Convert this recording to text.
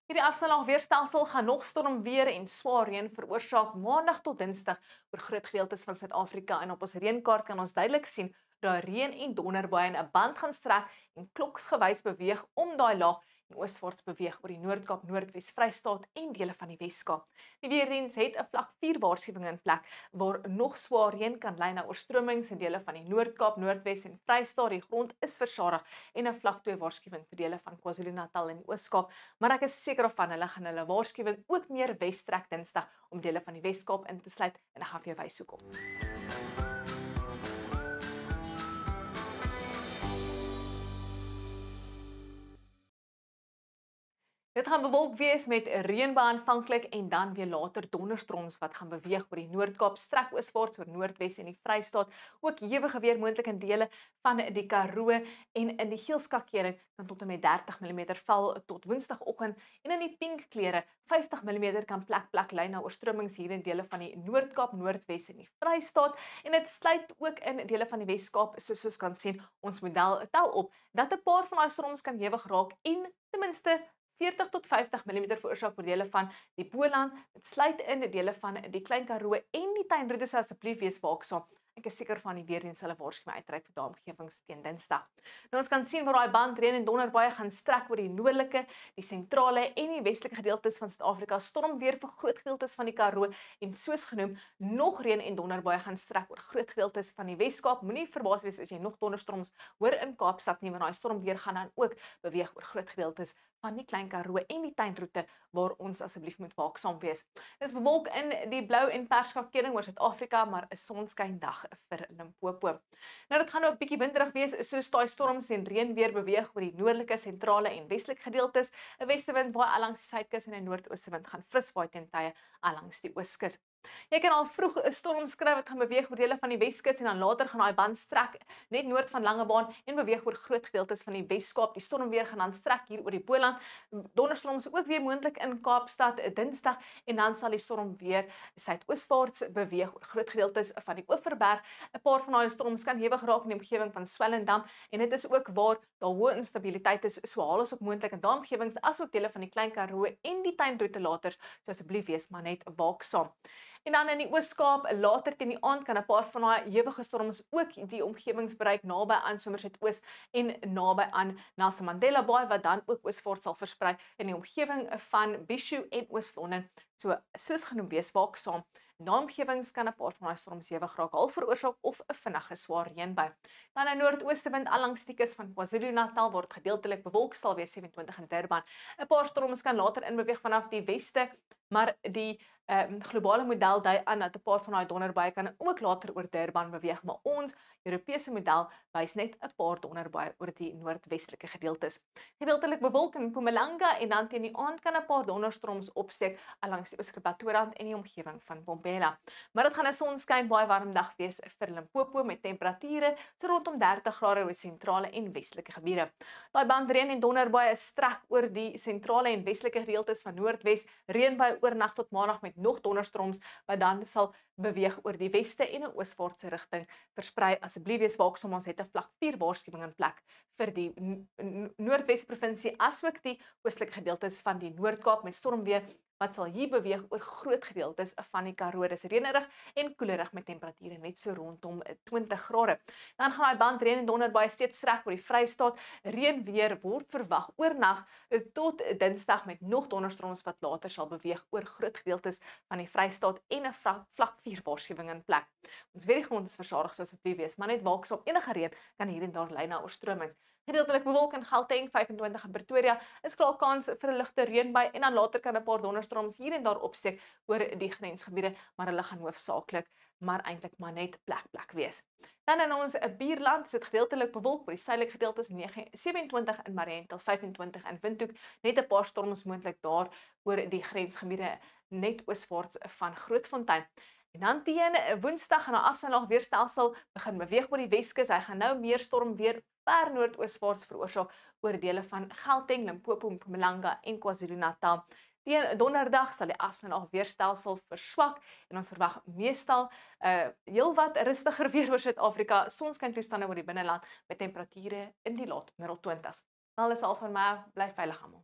Hierdie afstandig weerstelsel gaan nog stormweer en swaar reën veroorsaak maandag tot dinsdag oor groot gedeeltes van Suid-Afrika en op ons reënkaart kan ons duidelik sien dat reën en donderbuie in 'n band gaan strek en kloksgewys beweeg om daai laag en ooswaarts beweeg oor die Noord-Kaap, Noordwes, Vrystaat en dele van die Wes-Kaap. Die weerdiens het 'n vlak 4 waarskuwing in plek waar nog swaar reën kan lei na oorstromings in dele van die Noord-Kaap, Noordwes en Vrystaat. Die grond is versadig en 'n vlak 2 waarskuwing vir dele van KwaZulu-Natal en die Oos-Kaap. Maar ek is seker of van hulle gaan hulle waarskuwing ook meer wes trek Dinsdag om dele van die Wes-Kaap in te sluit en ek gaan vir jou wys hoekom. Dit gaan bewolk wees met reën aanvanklik en dan weer later donderstroms wat gaan beweeg oor die Noord-Kaap, strek ooswaarts oor Noordwes en die Vrystaat. Ook ewige weer moontlik in dele van die Karoo en in die geelskakering kan tot en met 30 mm val tot Woensdagoggend en in die pink kleure 50 mm kan plek lei na oorstromings hier in dele van die Noord-Kaap, Noordwes en die Vrystaat en dit sluit ook in dele van die Wes-Kaap soos ons kan sien. Ons model tel op dat 'n paar van daai storms kan ewig raak en ten minste 40 tot 50 mm veroorsaak oor dele van die Boland. Dit sluit in dele van die Klein Karoo en die tuinroetes. Asseblief wees waaksaam. Ek is seker van die weerdiens hulle waarskuwing uitreik vir daai omgewings teen Dinsdag. Nou ons kan sien waar daai band reën en donderbuie gaan strek oor die noordelike, die sentrale en die westelike gedeeltes van Suid-Afrika. Stormweer vir groot gedeeltes van die Karoo en soos genoem nog reën en donderbuie gaan strek oor groot gedeeltes van die Wes-Kaap. Moenie verbaas wees as jy nog donderstorms hoor in Kaapstad nie, want daai stormweer gaan dan ook beweeg oor groot gedeeltes van die Klein Karoo en die tuinroete waar ons asseblief moet waaksaam wees. Dit is bewolk in die blou en perskakering oor Suid-Afrika, maar 'n sonskyn dag vir Limpopo. Nou dit gaan ook bietjie winderig wees soos daai storms en reën weer beweeg oor die noordelike, sentrale en westelike gedeeltes. 'n Westewind waai langs die suidkus en 'n noordoostewind gaan fris waai teen tye langs die ooskus. Jy kan al vroeg 'n storm skryf wat gaan beweeg oor dele van die Weskus en dan later gaan daai band strek net noord van Langebaan en beweeg oor groot gedeeltes van die Wes-Kaap. Die stormweer gaan dan strek hier oor die Boland. Donderstorms ook weer moontlik in Kaapstad Dinsdag en dan sal die storm weer suidooswaarts beweeg oor groot gedeeltes van die Oeverberg. 'n Paar van daai storms kan hewig raak in die omgewing van Swellendam en dit is ook waar daar hoë instabiliteit is, so haal ons ook moontlik in daai omgewings asook dele van die Klein Karoo en die tuinroete later. So asseblief wees maar net waaksaam. En dan in die Oos-Kaap, later teen die aand kan 'n paar van daai ewige storms ook die omgewings bereik naby aan Somerset-Oos en naby aan Nelson Mandela Bay wat dan ook ooswaarts sal versprei in die omgewing van Bishu en Oos-London. So soos genoem wees waaksaam. Na omgewings kan 'n paar van daai storms ewig raak, al veroorsaak of 'n vinnige swaar reënbui. Dan 'n noordoostewind langs die kus van KwaZulu-Natal word gedeeltelik bewolk, sal wees 27 in Durban. 'n Paar storms kan later inbeweeg vanaf die weste, maar die globale model dui aan dat 'n paar van daai donderbuie kan ook later oor Durban beweeg, maar ons Europese model wys net 'n paar donderbuie oor die noordwestelike gedeeltes. Gedeeltelik bewolk in Mpumalanga en dan teen die aand kan 'n paar donderstorms opsteek langs die Oostelike Plateaurand en die omgewing van Mbombela. Maar dit gaan 'n sonskyn baie warm dag wees vir Limpopo met temperature so rondom 30 grade oor sentrale en westelike gebiede. Daai band reën en donderbuie strek oor die sentrale en westelike gedeeltes van Noordwes, reënbuie oornag tot maandag met nog donderstorms wat dan sal beweeg oor die weste en 'n ooswaartse rigting versprei. Asseblief wees waaksaam, ons het 'n vlak 4 waarskuwing in plek vir die Noordwes provinsie asook die oostelike gedeeltes van die Noord-Kaap met stormweer wat sal hier beweeg oor groot gedeeltes van die Karoo. Dis reënerig en koelerig met temperature net so rondom 20 grade. Dan gaan daai band reën en donderbuie steeds strek oor die Vrystaat. Reën weer word verwag oornag tot Dinsdag met nog donderstorms wat later sal beweeg oor groot gedeeltes van die Vrystaat en 'n vlak 4 waarskuwing in plek. Ons weet die grond is versadig, so asseblief wees maar net waaksaam. Enige reën kan hier en daar lei na oorstromings. Gedeeltelik bewolk in Gauteng, 25 in Pretoria, is klaar kans vir 'n ligte reënbui en dan later kan 'n paar donderstorms hier en daar opsteek oor die grensgebiede, maar hulle gaan hoofsaaklik maar eintlik maar net plek wees. Dan in ons buurland is dit gedeeltelik bewolk oor die suidelike gedeeltes 27 in Mariental, 25 in Windhoek, net 'n paar storms moontlik daar oor die grensgebiede net ooswaarts van Grootfontein. En dan teen Woensdag gaan 'n afstandig weerstelsel begin beweeg oor die Weskus. Hy gaan nou meer stormweer ver noordooswaarts veroorsaak oor dele van Gauteng, Limpopo, Mpumalanga en KwaZulu-Natal. Teen Donderdag sal die afstandig weerstelsel verswak en ons verwag meestal heelwat rustiger weer oor Suid-Afrika, sonskyn toestande oor die binneland met temperature in die laat middel 20s. Alles al van my, bly veilig almal.